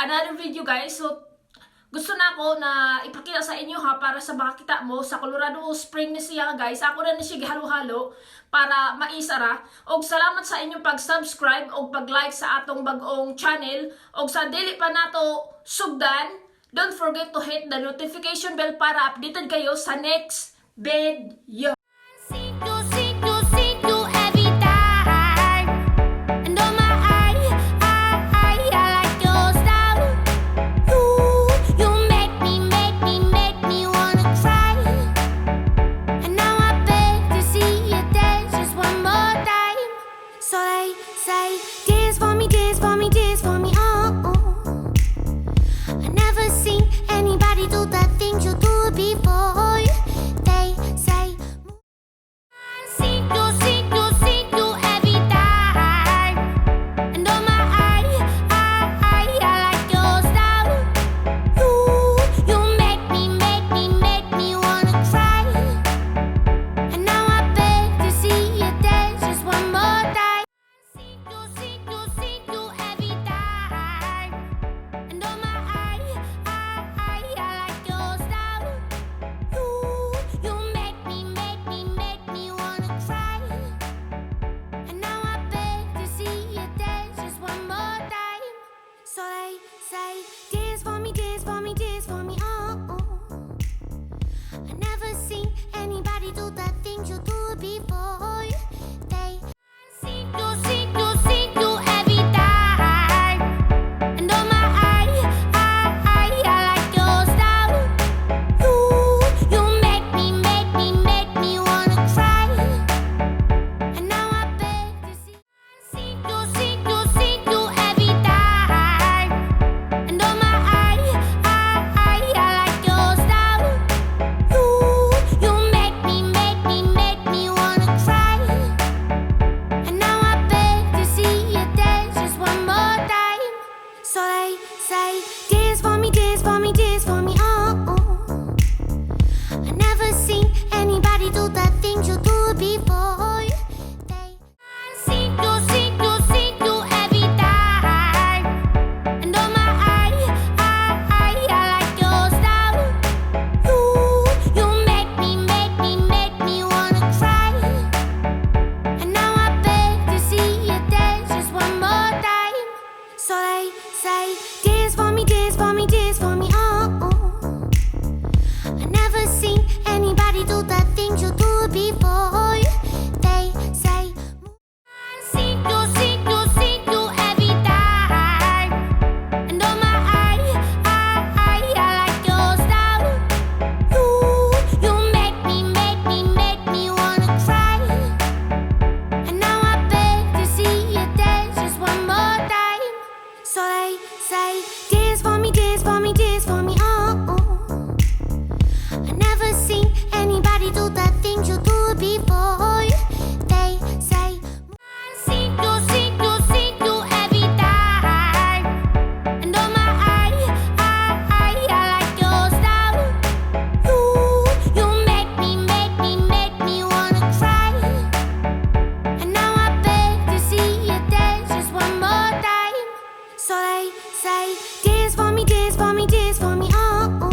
another video guys. So gusto na ako na ipakita sa inyo ha, para sa makita mo sa Colorado Spring ni siya guys. Ako na siya gihalo-halo para maisara. Og salamat sa inyong pag-subscribe og pag-like sa atong bagong channel. Og sa dili pa nato sugdan, don't forget to hit the notification bell para updated kayo sa next video.